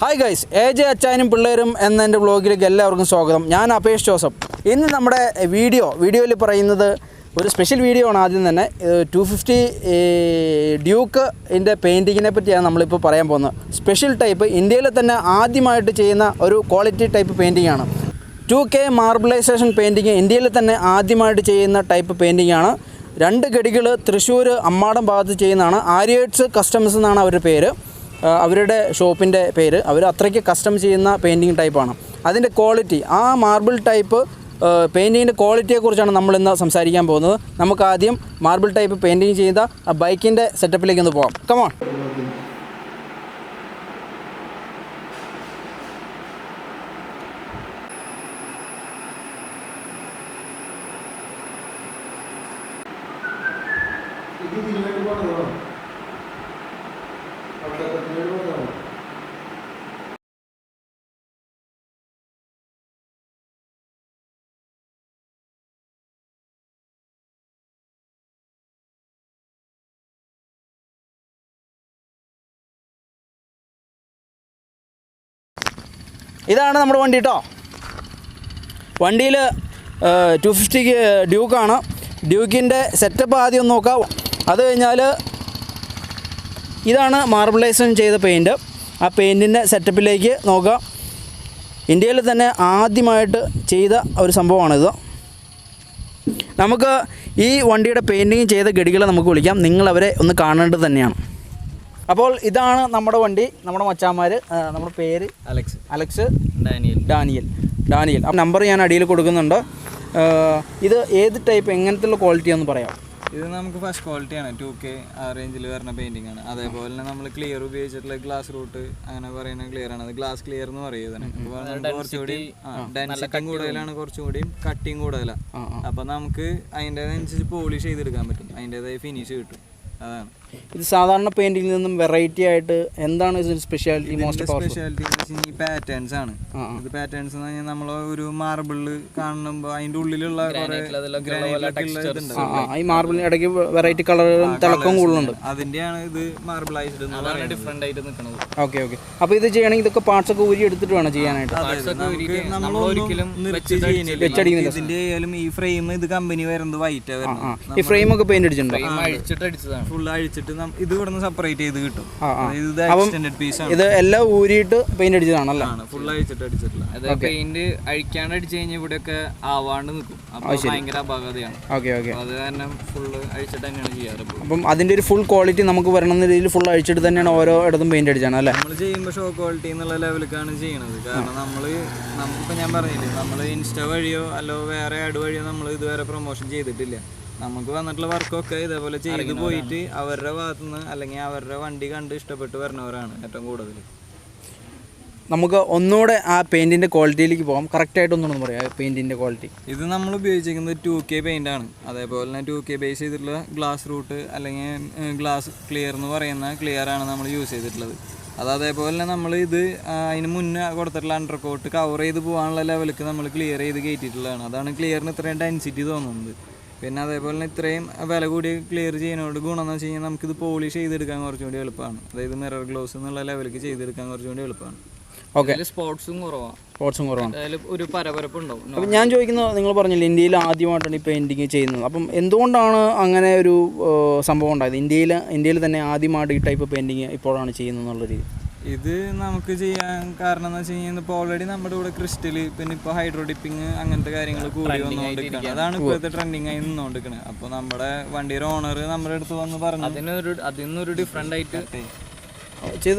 Hi guys, AJ അച്ചായനും പിള്ളേരും എന്ന വ്ളോഗിലേക്ക് എല്ലാവർക്കും സ്വാഗതം. ഞാൻ അപേഷ് ജോസഫ്. ഇന്ന് നമ്മുടെ വീഡിയോയിൽ പറയുന്നത് ഒരു സ്പെഷ്യൽ വീഡിയോ ആണ്. ആദ്യം തന്നെ 250 ഡ്യൂക്കിൻ്റെ പെയിൻറ്റിങ്ങിനെ പറ്റിയാണ് നമ്മളിപ്പോൾ പറയാൻ പോകുന്നത്. സ്പെഷ്യൽ ടൈപ്പ്, ഇന്ത്യയിൽ തന്നെ ആദ്യമായിട്ട് ചെയ്യുന്ന ഒരു ക്വാളിറ്റി ടൈപ്പ് പെയിൻറ്റിംഗ് ആണ്. 2K മാർബിളൈസേഷൻ പെയിൻറ്റിങ് ഇന്ത്യയിൽ തന്നെ ആദ്യമായിട്ട് ചെയ്യുന്ന ടൈപ്പ് പെയിൻറ്റിംഗ് ആണ്. 2 ഗഡികൾ തൃശ്ശൂർ അമ്മാടം ഭാഗത്ത് ചെയ്യുന്നതാണ്. ആര്യേറ്റ്സ് കസ്റ്റംസ് എന്നാണ് അവരുടെ പേര്, അവരുടെ ഷോപ്പിൻ്റെ പേര്. അവർ അത്രയ്ക്ക് കസ്റ്റം ചെയ്യുന്ന പെയിൻറ്റിങ് ടൈപ്പാണ്. അതിൻ്റെ ക്വാളിറ്റി, ആ മാർബിൾ ടൈപ്പ് പെയിൻറ്റിങ്ങിൻ്റെ ക്വാളിറ്റിയെക്കുറിച്ചാണ് നമ്മളിന്ന് സംസാരിക്കാൻ പോകുന്നത്. നമുക്ക് ആദ്യം മാർബിൾ ടൈപ്പ് പെയിൻറ്റിങ് ചെയ്ത ആ ബൈക്കിൻ്റെ സെറ്റപ്പിലേക്ക് ഒന്ന് പോകാം. കമോൺ. ഇതാണ് നമ്മുടെ വണ്ടി കേട്ടോ. വണ്ടിയിൽ 250 ഡ്യൂക്കാണ്. ഡ്യൂക്കിൻ്റെ സെറ്റപ്പ് ആദ്യം ഒന്ന് നോക്കാം. അത് കഴിഞ്ഞാൽ ഇതാണ് മാർബിളൈസേഷൻ ചെയ്ത പെയിൻറ്റ്. ആ പെയിൻറ്റിൻ്റെ സെറ്റപ്പിലേക്ക് നോക്കാം. ഇന്ത്യയിൽ തന്നെ ആദ്യമായിട്ട് ചെയ്ത ഒരു സംഭവമാണിത്. നമുക്ക് ഈ വണ്ടിയുടെ പെയിൻറ്റിങ് ചെയ്ത ഗഡികളെ നമുക്ക് വിളിക്കാം. നിങ്ങളവരെ ഒന്ന് കാണേണ്ടത് തന്നെയാണ്. അപ്പോൾ ഇതാണ് നമ്മുടെ വണ്ടി, നമ്മുടെ മച്ചാന്മാർ. നമ്മുടെ പേര് അലക്സ്, ഡാനിയൽ. ആ നമ്പർ ഞാൻ അടിയിൽ കൊടുക്കുന്നുണ്ട്. ഇത് ഏത് ടൈപ്പ്, എങ്ങനത്തെ ക്വാളിറ്റിയാണെന്ന് പറയാം. ഇത് നമുക്ക് ഫസ്റ്റ് ക്വാളിറ്റിയാണ്. 2K ആ റേഞ്ചിൽ വരുന്ന പെയിൻറ്റിംഗ് ആണ്. അതേപോലെ തന്നെ നമ്മൾ ക്ലിയർ ഉപയോഗിച്ചിട്ടുള്ള ഗ്ലാസ് റൂട്ട് അങ്ങനെ പറയുന്ന ക്ലിയർ ആണ്. അത് ഗ്ലാസ് ക്ലിയർ എന്ന് പറയുന്നത്. കുറച്ചുകൂടി ഡെൻസിറ്റി കൂടുതലാണ്, കുറച്ചുകൂടി കട്ടിങ് കൂടുതലാണ്. അപ്പം നമുക്ക് അതിൻ്റെതനുസരിച്ച് പോളിഷ് ചെയ്തെടുക്കാൻ പറ്റും, അതിൻ്റെതായ ഫിനിഷ് കിട്ടും. അതാണ് ഇത് സാധാരണ പെയിന്റിങ്ങിൽ നിന്നും വെറൈറ്റി ആയിട്ട് എന്താണ് ഇതിന്റെ സ്പെഷ്യാലിറ്റി? ഈ പാറ്റേൺസ് ആണ്. ഇത് പാറ്റേൺസ് എന്ന് പറഞ്ഞാൽ നമ്മൾ ഒരു മാർബിളിൽ കാണുമ്പോൾ അതിന്റെ ഉള്ളിലുള്ള ഈ മാർബിളിന് ഇടയ്ക്ക് വെറൈറ്റി കളറും തിളക്കവും കൂടുതലുണ്ട്. അതിന്റെയാണ് ഇത് മാർബിളൈസ്ഡ് ഡിഫറെന്റ് ആയിട്ട് നിൽക്കുന്നത്. ഓക്കെ. അപ്പൊ ഇത് ചെയ്യണമെങ്കിൽ ഇതൊക്കെ പാർട്സ് ഒക്കെ ഊരി എടുത്തിട്ട് വേണം ചെയ്യാനായിട്ട്. ഇതിന്റെ ആയാലും ഈ ഫ്രെയിം ഇത് കമ്പനി വരുന്നത് വൈറ്റ് വരുന്നത്. ഈ ഫ്രെയിം ഒക്കെ പെയിന്റ് അടിച്ചിട്ടുണ്ടോ? ഫുൾ അഴിച്ചിട്ട് ഇത് ഇവിടുന്ന് സെപ്പറേറ്റ് ചെയ്ത് കിട്ടും. ഇത് എല്ലാം ഊരിയിട്ട് പെയിന്റ് അടിച്ചതാണല്ലോ. ഫുൾ അഴിച്ചിട്ട് അടിച്ചിട്ടില്ല. പെയിന്റ് അഴിക്കാണ്ട് അടിച്ചു കഴിഞ്ഞാൽ ഇവിടെയൊക്കെ ആവാണ്ട് നിൽക്കും. ഭയങ്കര അപാകതയാണ്. അത് കാരണം ഫുള്ള് അഴിച്ചിട്ട് തന്നെയാണ് ചെയ്യാറ്. അപ്പം അതിന്റെ ഒരു ഫുൾ ക്വാളിറ്റി നമുക്ക് വരണമെന്ന രീതിയിൽ ഫുൾ അഴിച്ചിട്ട് തന്നെയാണ് ഓരോ ഇടത്തും പെയിന്റ് അടിച്ചാണ് അല്ലേ? നമ്മൾ ചെയ്യുമ്പോൾ ഷോ ക്വാളിറ്റി എന്നുള്ള ലെവലിലേക്കാണ് ചെയ്യണത്. കാരണം നമുക്കിപ്പോൾ ഞാൻ പറഞ്ഞില്ലേ, നമ്മൾ ഇൻസ്റ്റ വഴിയോ അല്ലോ വേറെ ആഡ് വഴിയോ നമ്മൾ ഇതുവരെ പ്രൊമോഷൻ ചെയ്തിട്ടില്ല. നമുക്ക് വന്നിട്ടുള്ള വർക്കൊക്കെ ഇതേപോലെ ചെയ്ത് പോയിട്ട് അവരുടെ ഭാഗത്തുനിന്ന് അല്ലെങ്കിൽ അവരുടെ വണ്ടി കണ്ട് ഇഷ്ടപ്പെട്ട് വരുന്നവരാണ് ഏറ്റവും കൂടുതൽ. നമുക്ക് ഒന്നുകൂടെ ആ പെയിന്റിന്റെ ക്വാളിറ്റിയിലേക്ക് പോകാം. കറക്റ്റായിട്ട് ഒന്നുകൂടെ പറയാം പെയിന്റിന്റെ ക്വാളിറ്റി. ഇത് നമ്മൾ ഉപയോഗിച്ചിരിക്കുന്നത് 2K പെയിന്റ് ആണ്. അതേപോലെ തന്നെ 2K ബേസ് ചെയ്തിട്ടുള്ള ഗ്ലാസ് റൂട്ട് അല്ലെങ്കിൽ ഗ്ലാസ് ക്ലിയർ എന്ന് പറയുന്ന ക്ലിയർ ആണ് നമ്മൾ യൂസ് ചെയ്തിട്ടുള്ളത്. അതേപോലെ തന്നെ നമ്മൾ ഇത് അതിന് മുന്നേ കൊടുത്തിട്ടുള്ള അണ്ടർ കോട്ട് കവർ ചെയ്ത് പോകാനുള്ള ലെവലിലേക്ക് നമ്മൾ ക്ലിയർ ചെയ്ത് കയറ്റിയിട്ടുള്ളതാണ്. അതാണ് ക്ലിയറിന് ഇത്രയും ഡെൻസിറ്റി തോന്നുന്നത്. പിന്നെ അതേപോലെ തന്നെ ഇത്രയും വില കൂടി ക്ലിയർ ചെയ്യുന്നതോട് ഗുണം എന്ന് വെച്ച് കഴിഞ്ഞാൽ നമുക്കിത് പോളിഷ് ചെയ്തെടുക്കാൻ കുറച്ചുകൂടി എളുപ്പമാണ്. അതായത് മിറർ ഗ്ലോസ് എന്നുള്ള ലെവലിലേക്ക് ചെയ്തെടുക്കാൻ കുറച്ചുകൂടി എളുപ്പമാണ്. ഓക്കെ. സ്പോർട്സും കുറവാണ്. ഒരു പരപരപ്പുണ്ടാവും. അപ്പം ഞാൻ ചോദിക്കുന്നത്, നിങ്ങൾ പറഞ്ഞില്ലേ ഇന്ത്യയിൽ ആദ്യമായിട്ടാണ് ഈ പെയിൻറ്റിങ് ചെയ്യുന്നത്. അപ്പം എന്തുകൊണ്ടാണ് അങ്ങനെ ഒരു സംഭവം ഉണ്ടായത്? ഇന്ത്യയിൽ തന്നെ ആദ്യമായിട്ട് ഈ ടൈപ്പ് പെയിൻറ്റിങ് ഇപ്പോഴാണ് ചെയ്യുന്നത് എന്നുള്ള രീതി. ഇത് നമുക്ക് ചെയ്യാൻ കാരണം എന്ന് വെച്ച് കഴിഞ്ഞാൽ ഇപ്പോൾ ഓൾറെഡി നമ്മുടെ ഇവിടെ ക്രിസ്റ്റൽ, പിന്നെ ഇപ്പോൾ ഹൈഡ്രോ ഡിപ്പിങ് അങ്ങനത്തെ കാര്യങ്ങൾ കൂടി വന്നുകൊണ്ടിരിക്കുകയാണ്. അതാണ് ഇപ്പോഴത്തെ ട്രെൻഡിങ് ആയി നിന്നുകൊണ്ടിരിക്കുന്നത്. അപ്പോൾ നമ്മുടെ വണ്ടിയുടെ ഓണർ നമ്മുടെ അടുത്ത് വന്ന് പറഞ്ഞു അതിനൊരു ഡിഫറെൻ്റ് ആയിട്ട്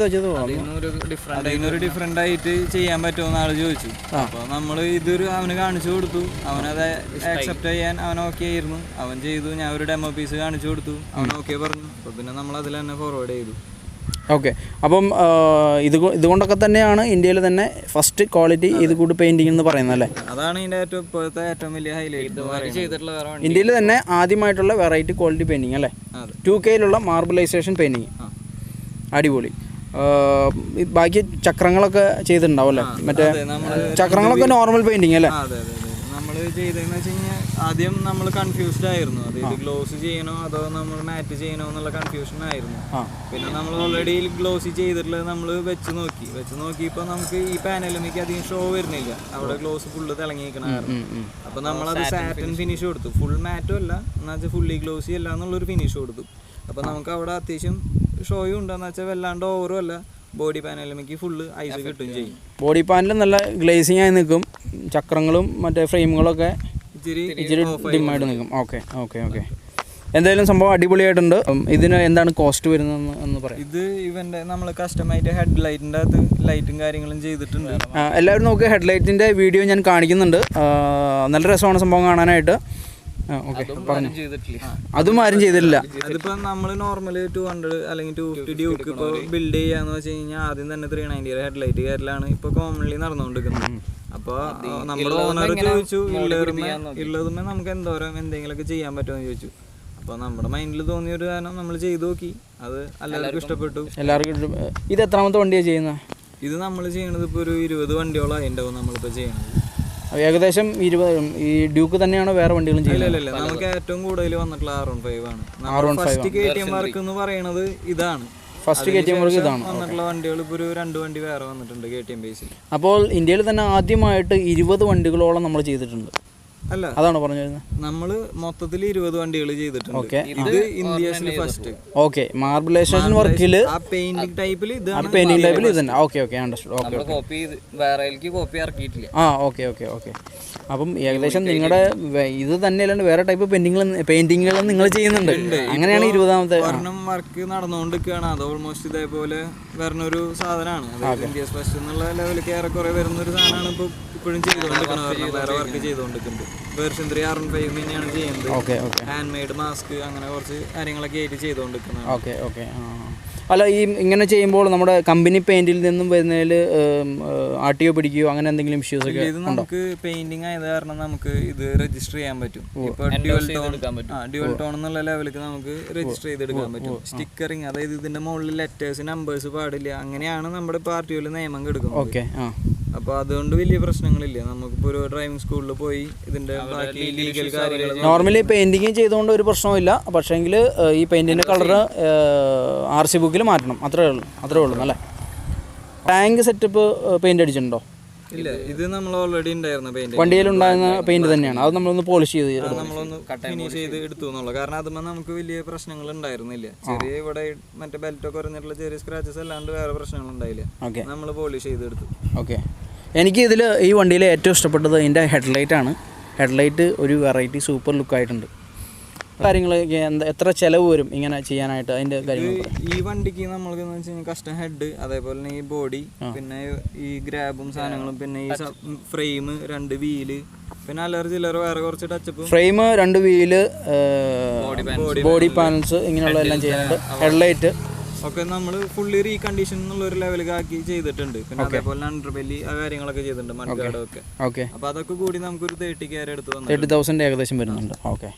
അതിനൊരു ഡിഫറെൻ്റ് ആയിട്ട് ചെയ്യാൻ പറ്റുമെന്ന് ആൾ ചോദിച്ചു. അപ്പോൾ നമ്മൾ അവന് കാണിച്ചു കൊടുത്തു. അവനത് ആക്സെപ്റ്റ് ചെയ്യാൻ അവൻ ഓക്കെ ആയിരുന്നു. അവൻ ചെയ്തു. ഞാൻ ഒരു ഡെമോ പീസ് കാണിച്ചു കൊടുത്തു. അവൻ ഓക്കെ പറഞ്ഞു. അപ്പോൾ പിന്നെ നമ്മൾ അതിൽ തന്നെ ഫോർവേഡ് ചെയ്തു. ഓക്കെ. അപ്പം ഇതുകൊണ്ടൊക്കെ തന്നെയാണ് ഇന്ത്യയിൽ തന്നെ ഫസ്റ്റ് ക്വാളിറ്റി ഇത് കൂടി പെയിൻറ്റിംഗ് എന്ന് പറയുന്നത് അല്ലേ? അതാണ് ഇതിൻ്റെ ഇപ്പോഴത്തെ ഏറ്റവും വലിയ ഹൈലൈറ്റ്. ഇന്ത്യയിൽ തന്നെ ആദ്യമായിട്ടുള്ള വെറൈറ്റി ക്വാളിറ്റി പെയിൻറ്റിങ് അല്ലേ? 2Kയിലുള്ള മാർബിളൈസേഷൻ പെയിൻറ്റിങ്. അടിപൊളി. ബാക്കി ചക്രങ്ങളൊക്കെ ചെയ്തിട്ടുണ്ടാവും അല്ലേ? മറ്റേ ചക്രങ്ങളൊക്കെ നോർമൽ പെയിൻറ്റിങ് അല്ലേ? നമ്മൾ ചെയ്തതെന്ന് വെച്ച് കഴിഞ്ഞാൽ ആദ്യം നമ്മൾ കൺഫ്യൂസ്ഡ് ആയിരുന്നു, അതായത് ഗ്ലോസ് ചെയ്യണോ അതോ നമ്മൾ മാറ്റ് ചെയ്യണോ എന്നുള്ള കൺഫ്യൂഷൻ ആയിരുന്നു. പിന്നെ നമ്മൾ ഓൾറെഡി ഗ്ലോസ് ചെയ്തിട്ടുള്ളത് നമ്മൾ വെച്ച് നോക്കിയപ്പോൾ നമുക്ക് ഈ പാനലിലേക്ക് അധികം ഷോ വരുന്നില്ല, അവിടെ ഗ്ലോസ് ഫുള്ള് തിളങ്ങിയിരിക്കണ കാരണം. അപ്പോൾ നമ്മളത് സാറ്റിൻ ഫിനിഷ് കൊടുത്തു, ഫുൾ മാറ്റും അല്ല എന്നാൽ വെച്ചാൽ ഫുള്ളി ഗ്ലോസി അല്ല എന്നുള്ളൊരു ഫിനിഷ് കൊടുത്തു. അപ്പോൾ നമുക്ക് അവിടെ അത്യാവശ്യം ഷോയും ഉണ്ടെന്ന് വെച്ചാൽ വല്ലാണ്ട് ഓവറും അല്ല, ബോഡി പാനലിലേക്ക് ഫുള്ള് ഐസ് കിട്ടുകയും ചെയ്യും. ബോഡി പാനൽ നല്ല ഗ്ലേസിങ് ആയി നിൽക്കും, ചക്രങ്ങളും മറ്റേ ഫ്രെയിമുകളൊക്കെ ഇച്ചിരി ഡിമ്മായിട്ട് നിൽക്കും. ഓക്കെ ഓക്കെ ഓക്കെ എന്തായാലും സംഭവം അടിപൊളിയായിട്ടുണ്ട്. ഇതിന് എന്താണ് കോസ്റ്റ് വരുന്നതെന്ന് എന്ന് പറയാം. ഇത് ഇവൻ്റെ നമ്മൾ കസ്റ്റമായിട്ട് ഹെഡ് ലൈറ്റിൻ്റെ അകത്ത് ലൈറ്റും കാര്യങ്ങളും ചെയ്തിട്ടുണ്ട്. എല്ലാവരും നോക്കുക, ഹെഡ് ലൈറ്റിൻ്റെ വീഡിയോ ഞാൻ കാണിക്കുന്നുണ്ട്, നല്ല രസമാണ് സംഭവം കാണാനായിട്ട്. ഓക്കെ പറഞ്ഞു, അതും ആരും ചെയ്തിട്ടില്ല. അതിപ്പോൾ നമ്മൾ നോർമല് 200 അല്ലെങ്കിൽ 250 ഡ്യൂക്ക് ഇപ്പോൾ ബിൽഡ് ചെയ്യാന്ന് വെച്ച് കഴിഞ്ഞാൽ ആദ്യം തന്നെ 390 ഹെഡ് ലൈറ്റ് കാര്യത്തിലാണ് ഇപ്പോൾ കോമൺലി നടന്നുകൊണ്ടിരിക്കുന്നത്. അപ്പോൾ നമ്മുടെ ഓണർ ചോദിച്ചു ഉള്ളതുമേ നമുക്ക് എന്തെങ്കിലുമൊക്കെ ചെയ്യാൻ പറ്റുമെന്ന് ചോദിച്ചു. അപ്പോൾ നമ്മുടെ മൈൻഡിൽ തോന്നിയൊരു കാരണം നമ്മൾ ചെയ്തു നോക്കി, അത് എല്ലാവർക്കും ഇഷ്ടപ്പെട്ടു. എല്ലാവർക്കും ഇത് എത്രാമത്തെ വണ്ടിയാണ് ചെയ്യുന്നത്? ഇത് നമ്മൾ ചെയ്യണത് ഇപ്പോൾ ഒരു 20 വണ്ടിയോളം ഉണ്ടാവും നമ്മളിപ്പോൾ ചെയ്യണത്. ഏകദേശം 20. ഈ ഡ്യൂക്ക് തന്നെയാണോ വേറെ വണ്ടികളും ചെയ്യുന്നത്? ഇല്ല, നമുക്ക് ഏറ്റവും കൂടുതൽ വന്നിട്ടുള്ള R15 ആണ്. ഫസ്റ്റ് KTM വർക്ക് എന്ന് പറയുന്നത് ഇതാണ്. ഫസ്റ്റ് KTM വർക്ക് ഇതാണ് വന്നിട്ടുള്ള വണ്ടികൾ ഇപ്പോൾ ഒരു 2 വണ്ടി വേറെ വന്നിട്ടുണ്ട് KTM ബേസിൽ. അപ്പോൾ ഇന്ത്യയിൽ തന്നെ ആദ്യമായിട്ട് 20 വണ്ടികളോളം നമ്മൾ ചെയ്തിട്ടുണ്ട് അല്ല, അതാണ് പറഞ്ഞിരുന്നത്. നമ്മൾ മൊത്തത്തിൽ 20 വണ്ടികൾ ചെയ്തിട്ടുണ്ട്. ഇത് ഇന്ത്യയിൽ ഫസ്റ്റ്. ഓക്കെ, മാർബിളൈസേഷൻ വർക്കിൽ ആ പെയിന്റിംഗ് ടൈപ്പിൽ ഇത് തന്നെ. Okay okay understood. Okay copy വേറെ കോപ്പി ഇറക്കിയിട്ടില്ല. ഓക്കെ ഓക്കെ ഓക്കെ അപ്പം ഏകദേശം നിങ്ങളുടെ ഇത് തന്നെ അല്ലാണ്ട് വേറെ ടൈപ്പ് പെയിന്റിങ്ങുകൾ നിങ്ങൾ ചെയ്യുന്നുണ്ട്. അങ്ങനെയാണ് 20ാമത്തെ വർക്ക് നടന്നുകൊണ്ടിരിക്കുകയാണ്. അത് ഓൾമോസ്റ്റ് ഇതേപോലെ വരുന്നൊരു സാധനമാണ്. ഇന്ത്യസ് ഫസ്റ്റ് എന്നുള്ള ലെവലിൽ ഏറെക്കുറെ വരുന്നൊരു സാധനമാണ് ഇപ്പോൾ ഇപ്പോഴും ചെയ്തുകൊണ്ടിരിക്കുന്നത്. വേറെ വർക്ക് ചെയ്തുകൊണ്ടിരിക്കുന്നുണ്ട്. വേർഷൻ 3 R15 തന്നെയാണ് ചെയ്യുന്നത്. ഹാൻഡ് മെയ്ഡ് മാസ്ക് അങ്ങനെ കുറച്ച് കാര്യങ്ങളൊക്കെ ആയിട്ട് ചെയ്തുകൊണ്ടിരിക്കുന്നത്. ഓക്കെ ഓക്കെ അല്ല, ഈ ഇങ്ങനെ ചെയ്യുമ്പോൾ നമ്മുടെ കമ്പനി പെയിന്റിൽ നിന്നും വരുന്നതിൽ RTO പിടിക്കുകയോ അങ്ങനെ എന്തെങ്കിലും ഇഷ്യൂസ് ഒക്കെ? ഇത് നമുക്ക് പെയിന്റിങ് ആയത് കാരണം നമുക്ക് ഇത് രജിസ്റ്റർ ചെയ്യാൻ പറ്റും. ഇപ്പോൾ ഡ്യുവൽ ടോൺ എന്നുള്ള ലെവലിലേക്ക് നമുക്ക് രജിസ്റ്റർ ചെയ്തെടുക്കാൻ പറ്റും. സ്റ്റിക്കറിങ്, അതായത് ഇതിന്റെ മുകളിൽ ലെറ്റേഴ്സ് നമ്പേഴ്സ് പാടില്ല, അങ്ങനെയാണ് നമ്മുടെ പാർട്ടിയിൽ നിയമം എടുക്കുന്നത്. ഓക്കെ, അപ്പോൾ അതുകൊണ്ട് വലിയ പ്രശ്നങ്ങളില്ല. നമുക്കിപ്പോൾ ഒരു ഡ്രൈവിംഗ് സ്കൂളിൽ പോയി ഇതിന്റെ ബാക്കി ലീഗൽ കാര്യങ്ങൾ. നോർമലി പെയിന്റിങ് ചെയ്തുകൊണ്ട് ഒരു പ്രശ്നമില്ല, പക്ഷേങ്കിൽ ഈ പെയിന്റിന്റെ കളർ RC ബുക്കിൽ മാറ്റണം, അത്രേ ഉള്ളൂ അല്ലേ? ടാങ്ക് സെറ്റപ്പ് പെയിന്റ് അടിച്ചിട്ടുണ്ടോ? ഇല്ല, ഇത് നമ്മൾ ഓൾറെഡി ഉണ്ടായിരുന്ന പെയിന്റ്, വണ്ടിയിലുണ്ടായിരുന്ന പെയിന്റ് തന്നെയാണ്. അത് നമ്മളൊന്ന് പോളിഷ് ചെയ്ത് നമ്മളൊന്ന് ഫിനിഷ് ചെയ്ത് എടുത്തു എന്നുള്ളത്. കാരണം അതുമ്പോൾ നമുക്ക് വലിയ പ്രശ്നങ്ങൾ ഉണ്ടായിരുന്നില്ല. ചെറിയ ഇവിടെ മറ്റേ ബെൽറ്റൊക്കെ കുറഞ്ഞിട്ടുള്ള ചെറിയ സ്ക്രാച്ചസ് അല്ലാണ്ട് വേറെ പ്രശ്നങ്ങൾ ഉണ്ടായില്ല. നമ്മൾ പോളിഷ് ചെയ്തെടുത്തു. ഓക്കെ, എനിക്ക് ഇതിൽ ഈ വണ്ടിയിൽ ഏറ്റവും ഇഷ്ടപ്പെട്ടത് ഇതിൻ്റെ ഹെഡ്ലൈറ്റാണ്. ഹെഡ്ലൈറ്റ് ഒരു വെറൈറ്റി സൂപ്പർ ലുക്കായിട്ടുണ്ട്. കാര്യങ്ങളൊക്കെ എത്ര ചിലവ് വരും ഇങ്ങനെ ചെയ്യാനായിട്ട്? അതിൻ്റെ കാര്യങ്ങൾ ഈ വണ്ടിക്ക് നമ്മൾക്ക് എന്ന് വെച്ച് കഴിഞ്ഞാൽ കസ്റ്റം ഹെഡ്, അതേപോലെ തന്നെ ഈ ബോഡി, പിന്നെ ഈ ഗ്രാബും സാധനങ്ങളും, പിന്നെ ഈ ഫ്രെയിം, 2 വീല്, പിന്നെ ചില്ലറ വേറെ കുറച്ച് touch up. Frame, 2 wheel, body panels, ഇങ്ങനെയുള്ള എല്ലാം ചെയ്യാനുണ്ട്. ഹെഡ്ലൈറ്റ് ഒക്കെ നമ്മൾ ഫുള്ളി റീകണ്ടീഷൻ എന്നുള്ള ഒരു ലെവലിൽ ആക്കി ചെയ്തിട്ടുണ്ട്. പിന്നെ അതേപോലെ അണ്ടർബെല്ലി ആ കാര്യങ്ങളൊക്കെ ചെയ്തിട്ടുണ്ട്, മഡ്ഗാർഡും ഒക്കെ. ഓക്കെ, അപ്പോൾ അതൊക്കെ കൂടി നമുക്കൊരു 30K എടുത്ത് 30,000 ഏകദേശം വരുന്നുണ്ട്. ഓക്കെ,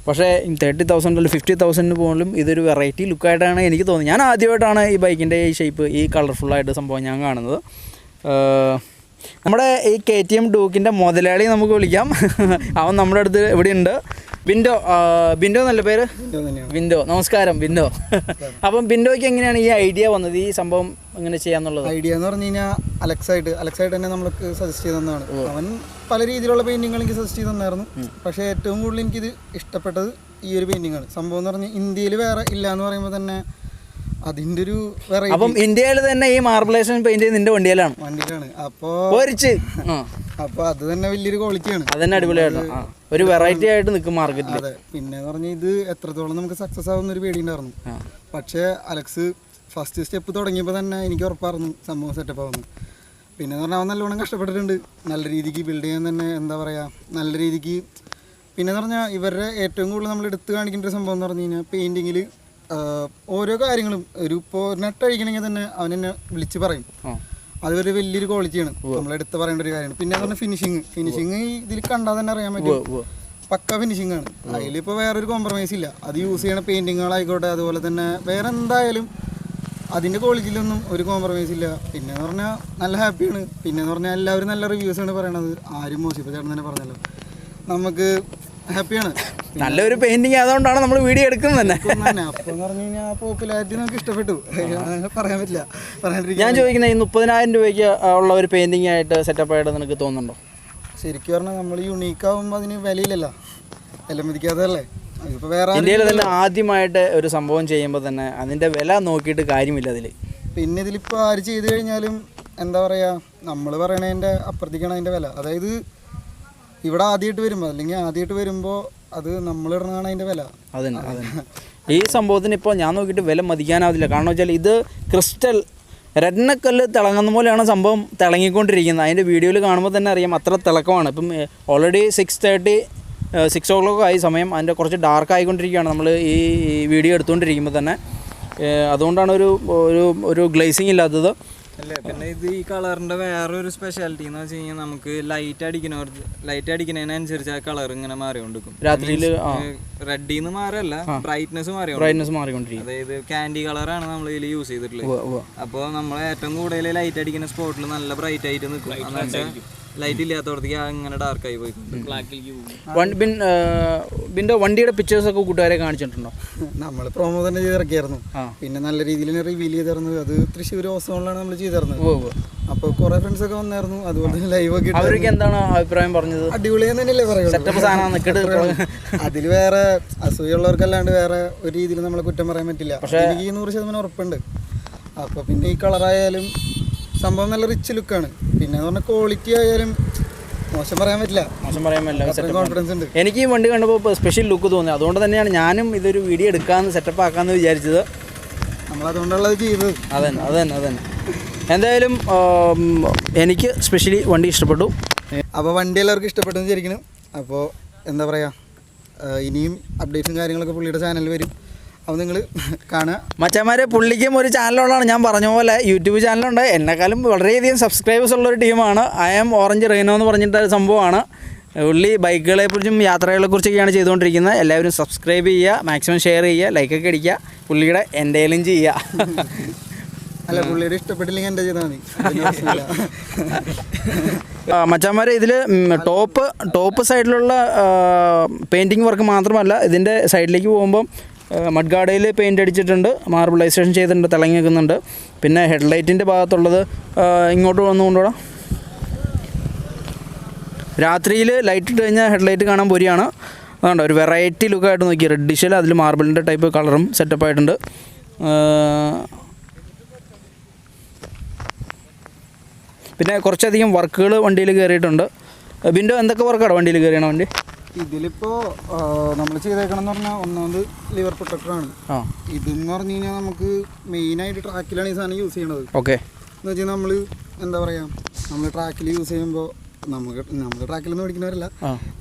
പക്ഷേ 30,000 അല്ലെങ്കിൽ 50,000 പോലും ഇതൊരു വെറൈറ്റി ലുക്കായിട്ടാണ് എനിക്ക് തോന്നുന്നത്. ഞാൻ ആദ്യമായിട്ടാണ് ഈ ബൈക്കിൻ്റെ ഈ ഷേപ്പ്, ഈ കളർഫുള്ളായിട്ട് സംഭവം ഞാൻ കാണുന്നത്. നമ്മുടെ ഈ KTM ഡ്യൂക്കിൻ്റെ മുതലാളി നമുക്ക് വിളിക്കാം. അവൻ നമ്മുടെ അടുത്ത് ഇവിടെ ഉണ്ട്. ബിൻഡോ എന്നല്ല പേര്? ബിൻഡോ. നമസ്കാരം ബിൻഡോ. അപ്പം ബിൻഡോയ്ക്ക് എങ്ങനെയാണ് ഈ ഐഡിയ വന്നത്, ഈ സംഭവം ഇങ്ങനെ ചെയ്യാന്നുള്ളത്? ഐഡിയ എന്ന് പറഞ്ഞു കഴിഞ്ഞാൽ അലക്സായിട്ട് തന്നെ നമ്മൾക്ക് സജസ്റ്റ് ചെയ്ത് തന്നതാണ്. അവൻ പല രീതിയിലുള്ള പെയിന്റിങ്ങൾ എനിക്ക് സജസ്റ്റ് ചെയ്ത് തന്നായിരുന്നു. പക്ഷേ ഏറ്റവും കൂടുതൽ എനിക്കിത് ഇഷ്ടപ്പെട്ടത് ഈ ഒരു പെയിന്റിങ്ങാണ്. സംഭവം എന്ന് പറഞ്ഞാൽ ഇന്ത്യയിൽ വേറെ ഇല്ല എന്ന് പറയുമ്പോൾ തന്നെ അതിൻ്റെ ഒരു വെറൈറ്റി. അപ്പം ഇന്ത്യയിൽ തന്നെ ഈ മാർബിളൈസേഷൻ പെയിന്റ് നിന്റെ വണ്ടിയിലാണ്? അപ്പോൾ അത് തന്നെ വലിയൊരു ക്വാളിറ്റിയാണ്. അത് തന്നെ അടിപൊളിയായിട്ട് ഒരു വെറൈറ്റി ആയിട്ട് നിൽക്കും മാർക്കറ്റിൽ. അതെ, പിന്നെ പറഞ്ഞാൽ ഇത് എത്രത്തോളം നമുക്ക് സക്സസ് ആവുന്ന ഒരു പേടി ഉണ്ടായിരുന്നു. പക്ഷേ അലക്സ് ഫസ്റ്റ് സ്റ്റെപ്പ് തുടങ്ങിയപ്പോൾ തന്നെ എനിക്ക് ഉറപ്പായിരുന്നു സംഭവം സെറ്റപ്പ് ആവുന്നു. പിന്നെ എന്ന് പറഞ്ഞാൽ അവൻ നല്ലോണം കഷ്ടപ്പെട്ടിട്ടുണ്ട്, നല്ല രീതിക്ക് ബിൽഡ് ചെയ്യാൻ തന്നെ. എന്താ പറയുക, നല്ല രീതിക്ക്. പിന്നെ എന്ന് പറഞ്ഞാൽ ഇവരുടെ ഏറ്റവും കൂടുതൽ നമ്മൾ എടുത്ത് കാണിക്കേണ്ട ഒരു സംഭവം എന്ന് പറഞ്ഞു കഴിഞ്ഞാൽ പെയിൻറ്റിങ്ങിൽ ഓരോ കാര്യങ്ങളും ഇപ്പോൾ നെട്ടഴിക്കണമെങ്കിൽ തന്നെ അവനെന്നെ വിളിച്ച് പറയും. അതൊരു വലിയൊരു ക്വാളിറ്റിയാണ്, നമ്മളെടുത്ത് പറയേണ്ട ഒരു കാര്യമാണ്. പിന്നെ പറഞ്ഞാൽ ഫിനിഷിങ് ഇതിൽ കണ്ടാൽ തന്നെ അറിയാൻ പറ്റും, പക്ക ഫിനിഷിംഗ് ആണ്. അതിലിപ്പോൾ വേറൊരു കോംപ്രമൈസ് ഇല്ല. അത് യൂസ് ചെയ്യണ പെയിൻറ്റിങ്ങുകളായിക്കോട്ടെ, അതുപോലെ തന്നെ വേറെ എന്തായാലും അതിൻ്റെ ക്വാളിറ്റിയിലൊന്നും ഒരു കോംപ്രമൈസ് ഇല്ല. പിന്നെന്ന് പറഞ്ഞാൽ നല്ല ഹാപ്പിയാണ്. പിന്നെന്ന് പറഞ്ഞാൽ എല്ലാവരും നല്ല റിവ്യൂസാണ് പറയണത്. ആരും മോശം, ഇപ്പോൾ ചേട്ടൻ തന്നെ പറഞ്ഞല്ലോ, നമുക്ക് ഹാപ്പിയാണ്. നല്ലൊരു പെയിൻറ്റിങ് അതുകൊണ്ടാണ് നമ്മൾ വീഡിയോ എടുക്കുന്നത് തന്നെ. അപ്പോൾ എന്ന് പറഞ്ഞു കഴിഞ്ഞാൽ ആ പോപ്പുലാരിറ്റി നമുക്ക് ഇഷ്ടപ്പെട്ടു, പറയാൻ പറ്റില്ല, പറയാണ്ടിരിക്കാൻ. ഞാൻ ചോദിക്കുന്നത് ഈ 30,000 രൂപയ്ക്ക് ഉള്ള ഒരു പെയിൻറ്റിങ് ആയിട്ട് സെറ്റപ്പ് ആയിട്ട് നിനക്ക് തോന്നുന്നുണ്ടോ? ശരിക്കും പറഞ്ഞാൽ നമ്മൾ യുണീക്ക് ആകുമ്പോൾ അതിന് വിലയില്ലല്ലോ, വില മതിക്കാത്തതല്ലേ. അതിപ്പോൾ വേറെ ഇന്ത്യയിൽ തന്നെ ആദ്യമായിട്ട് ഒരു സംഭവം ചെയ്യുമ്പോൾ തന്നെ അതിൻ്റെ വില നോക്കിയിട്ട് കാര്യമില്ല അതിൽ. പിന്നെ ഇതിലിപ്പോൾ ആര് ചെയ്ത് കഴിഞ്ഞാലും എന്താ പറയുക, നമ്മൾ പറയണതിൻ്റെ അപ്പുറത്തേക്കാണ് അതിൻ്റെ വില. അതായത് ഇവിടെ ആദ്യമായിട്ട് വരുമ്പോൾ അല്ലെങ്കിൽ ആദ്യമായിട്ട് വരുമ്പോൾ അത് നമ്മളിടുന്നതാണ് അതിൻ്റെ വില. അതന്നെ അതന്നെ ഈ സംഭവത്തിന് ഇപ്പോൾ ഞാൻ നോക്കിയിട്ട് വില മതിക്കാനാവില്ല. കാരണം വെച്ചാൽ ഇത് ക്രിസ്റ്റൽ രത്നക്കല്ല് തിളങ്ങുന്ന പോലെയാണ് സംഭവം തിളങ്ങിക്കൊണ്ടിരിക്കുന്നത്. അതിൻ്റെ വീഡിയോയിൽ കാണുമ്പോൾ തന്നെ അറിയാം അത്ര തിളക്കമാണ്. ഇപ്പം ഓൾറെഡി 6 o'clock ആയി സമയം. അതിൻ്റെ കുറച്ച് ഡാർക്ക് ആയിക്കൊണ്ടിരിക്കുകയാണ് നമ്മൾ ഈ വീഡിയോ എടുത്തുകൊണ്ടിരിക്കുമ്പോൾ തന്നെ. അതുകൊണ്ടാണ് ഒരു ഗ്ലേസിങ് ഇല്ലാത്തത്. അല്ലേ, പിന്നെ ഇത് ഈ കളറിൻ്റെ വേറൊരു സ്പെഷ്യാലിറ്റി എന്ന് വെച്ച് കഴിഞ്ഞാൽ നമുക്ക് ലൈറ്റ് അടിക്കുന്നതിനനുസരിച്ച് ആ കളർ ഇങ്ങനെ മാറിക്കൊണ്ടിരിക്കും. രാത്രിയിൽ റെഡിന്ന് മാറല്ല, ബ്രൈറ്റ്നസ് മാറിക്കൊണ്ടിരിക്കും. അതായത് ക്യാൻഡി കളറാണ് നമ്മൾ ഇതിൽ യൂസ് ചെയ്തിട്ടുള്ളത്. അപ്പോൾ നമ്മൾ ഏറ്റവും കൂടുതൽ ലൈറ്റ് അടിക്കുന്ന സ്പോട്ടിൽ നല്ല ബ്രൈറ്റ് ആയിട്ട് നിൽക്കും. എന്ന് വെച്ചാൽ ലൈറ്റ് ഇല്ലാത്തടത്തേക്ക് അങ്ങനെ ഡാർക്കായി പോയി ബിൻ്റെ വണ്ടിയുടെ പിക്ചേഴ്സൊക്കെ കൂട്ടുകാരെ കാണിച്ചിട്ടുണ്ടോ? നമ്മൾ പ്രൊമോ തന്നെ ചെയ്തിറക്കിയായിരുന്നു. പിന്നെ നല്ല രീതിയിൽ റിവീൽ ചെയ്തിരുന്നു. അത് തൃശ്ശൂർ ഓസോണിലാണ് നമ്മൾ ചെയ്തിരുന്നത്. അപ്പോൾ കുറേ ഫ്രണ്ട്സൊക്കെ വന്നായിരുന്നു. അതുപോലെ തന്നെ ലൈവൊക്കെ അവർക്ക് എന്താണ് അഭിപ്രായം പറഞ്ഞത്? അടിപൊളിയെന്ന് തന്നെയല്ലേ പറയുന്നത്. അതിൽ വേറെ അസൂയുള്ളവർക്കല്ലാണ്ട് വേറെ ഒരു രീതിയിൽ നമ്മളെ കുറ്റം പറയാൻ പറ്റില്ല. പക്ഷേ എനിക്ക് 100% ഉറപ്പുണ്ട്. അപ്പോൾ പിന്നെ ഈ കളറായാലും സംഭവം നല്ല റിച്ച് ലുക്കാണ്. പിന്നെ എന്ന് പറഞ്ഞാൽ ക്വാളിറ്റി ആയാലും മോശം പറയാൻ പറ്റില്ല. കോൺഫിഡൻസ് ഉണ്ട്. എനിക്ക് ഈ വണ്ടി കണ്ടപ്പോൾ സ്പെഷ്യൽ ലുക്ക് തോന്നി. അതുകൊണ്ട് തന്നെയാണ് ഞാനും ഇതൊരു വീഡിയോ എടുക്കാമെന്ന് സെറ്റപ്പ് ആക്കാമെന്ന് വിചാരിച്ചത്. നമ്മളതുകൊണ്ടുള്ളത് ചെയ്തത്. അതന്നെ എന്തായാലും എനിക്ക് സ്പെഷ്യലി വണ്ടി ഇഷ്ടപ്പെട്ടു. അപ്പോൾ വണ്ടി എല്ലാവർക്കും ഇഷ്ടപ്പെട്ടെന്ന് വിചാരിക്കണം. അപ്പോൾ എന്താ പറയുക, ഇനിയും അപ്ഡേറ്റ്സും കാര്യങ്ങളൊക്കെ പുള്ളിയുടെ ചാനലിൽ വരും. അപ്പോൾ നിങ്ങൾ കാണുക. മച്ചന്മാരെ, പുള്ളിക്കും ഒരു ചാനലുള്ളതാണ്. ഞാൻ പറഞ്ഞ പോലെ യൂട്യൂബ് ചാനലുണ്ട്. എന്നെക്കാളും വളരെയധികം സബ്സ്ക്രൈബേഴ്സ് ഉള്ളൊരു ടീമാണ്. ഓറഞ്ച് റെയിനോ എന്ന് പറഞ്ഞിട്ടൊരു സംഭവമാണ്. പുള്ളി ബൈക്കുകളെക്കുറിച്ചും യാത്രകളെക്കുറിച്ചൊക്കെയാണ് ചെയ്തുകൊണ്ടിരിക്കുന്നത്. എല്ലാവരും സബ്സ്ക്രൈബ് ചെയ്യുക, മാക്സിമം ഷെയർ ചെയ്യുക, ലൈക്കൊക്കെ അടിക്കുക, പുള്ളിയുടെ എൻ്റെയിലും ചെയ്യുക. അല്ല, പുള്ളിയുടെ ഇഷ്ടപ്പെട്ടില്ലെങ്കിൽ എൻ്റെ ചെയ്താൽ മതി. മച്ചാന്മാരെ, ഇതിൽ ടോപ്പ് സൈഡിലുള്ള പെയിൻറ്റിങ് വർക്ക് മാത്രമല്ല, ഇതിൻ്റെ സൈഡിലേക്ക് പോകുമ്പം മഡ് ഗാർഡയിൽ പെയിൻ്റ് അടിച്ചിട്ടുണ്ട്, മാർബിളൈസേഷൻ ചെയ്തിട്ടുണ്ട്, തിളങ്ങി നിൽക്കുന്നുണ്ട്. പിന്നെ ഹെഡ്ലൈറ്റിൻ്റെ ഭാഗത്തുള്ളത് ഇങ്ങോട്ട് വന്നുകൊണ്ടുകൂടാ. രാത്രിയിൽ ലൈറ്റ് ഇട്ട് കഴിഞ്ഞാൽ ഹെഡ്ലൈറ്റ് കാണാൻ പോരിയാണ്. അതുകൊണ്ട് ഒരു വെറൈറ്റി ലുക്കായിട്ട് നോക്കി. റെഡിഷിൽ അതിൽ മാർബിളിൻ്റെ ടൈപ്പ് കളറും സെറ്റപ്പായിട്ടുണ്ട്. പിന്നെ കുറച്ചധികം വർക്കുകൾ വണ്ടിയിൽ കയറിയിട്ടുണ്ട്. വിൻഡോ എന്തൊക്കെ വർക്കാണ് വണ്ടിയിൽ കയറിയണോ വണ്ടി? ഇതിലിപ്പോൾ നമ്മൾ ചെയ്തേക്കണം എന്ന് പറഞ്ഞാൽ ഒന്നാമത് ലിവർ പ്രൊട്ടക്ടറാണ്. ഇതെന്ന് പറഞ്ഞു കഴിഞ്ഞാൽ നമുക്ക് മെയിനായിട്ട് ട്രാക്കിലാണ് ഈ സാധനം യൂസ് ചെയ്യണത്. ഓക്കെ. എന്ന് വെച്ചാൽ നമ്മൾ എന്താ പറയുക, നമ്മൾ ട്രാക്കിൽ യൂസ് ചെയ്യുമ്പോൾ നമ്മൾ ട്രാക്കിലൊന്നും മേടിക്കുന്നവരല്ല,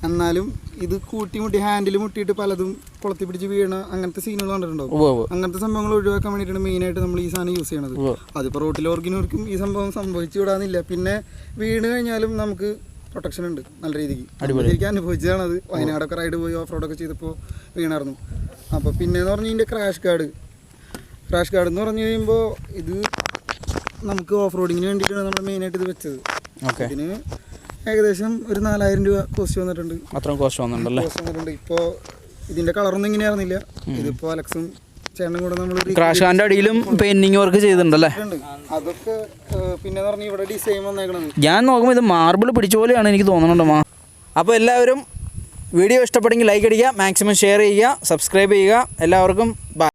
എന്നാലും ഇത് മുട്ടി ഹാൻഡിൽ മുട്ടിയിട്ട് പലതും കുളത്തി പിടിച്ച് വീണ അങ്ങനത്തെ സീനുകൾ കണ്ടിട്ടുണ്ടാവും. അങ്ങനത്തെ സംഭവങ്ങൾ ഒഴിവാക്കാൻ വേണ്ടിയിട്ടാണ് മെയിനായിട്ട് നമ്മൾ ഈ സാധനം യൂസ് ചെയ്യണത്. അതിപ്പോൾ റോട്ടിലോർക്കിനോർക്കും ഈ സംഭവം സംഭവിച്ചു വിടാന്നില്ല. പിന്നെ വീണ് കഴിഞ്ഞാലും നമുക്ക് പ്രൊട്ടക്ഷൻ ഉണ്ട് നല്ല രീതിക്ക്. ശരിക്കും അനുഭവിച്ചതാണത്. വയനാടൊക്കെ റൈഡ് പോയി ഓഫ് റോഡൊക്കെ ചെയ്തപ്പോൾ വീണായിരുന്നു. അപ്പോൾ പിന്നെയെന്ന് പറഞ്ഞാൽ ഇതിൻ്റെ ക്രാഷ് ഗാർഡ് എന്ന് പറഞ്ഞു കഴിയുമ്പോൾ ഇത് നമുക്ക് ഓഫ് റോഡിങ്ങിന് വേണ്ടിയിട്ടാണ് നമ്മൾ മെയിനായിട്ട് ഇത് വെച്ചത്. ഇതിന് ഏകദേശം ഒരു 4,000 രൂപ കോസ്റ്റ് വന്നിട്ടുണ്ട്. അത്രയും കോസ്റ്റ് വന്നിട്ടുണ്ടല്ലേ? ഇപ്പോൾ ഇതിൻ്റെ കളറൊന്നും ഇങ്ങനെയായിരുന്നില്ല. ഇതിപ്പോൾ അലക്സും ചേട്ടനും കൂടെ നമ്മൾ ക്രാഷ് ഗാർഡിൻ്റെ അടിയിലും പെയിൻറ്റിങ് വർക്ക് ചെയ്തിട്ടുണ്ടല്ലേ? അതൊക്കെ പിന്നെ പറഞ്ഞാൽ ഇവിടെ ഡിസൈൻ വന്നേക്കണത്. ഞാൻ നോക്കുമ്പോൾ ഇത് മാർബിൾ പിടിച്ച പോലെയാണ് എനിക്ക് തോന്നുന്നുണ്ട്. അപ്പോൾ എല്ലാവരും വീഡിയോ ഇഷ്ടപ്പെട്ടെങ്കിൽ ലൈക്ക് അടിക്കുക, മാക്സിമം ഷെയർ ചെയ്യുക, സബ്സ്ക്രൈബ് ചെയ്യുക. എല്ലാവർക്കും ബൈ.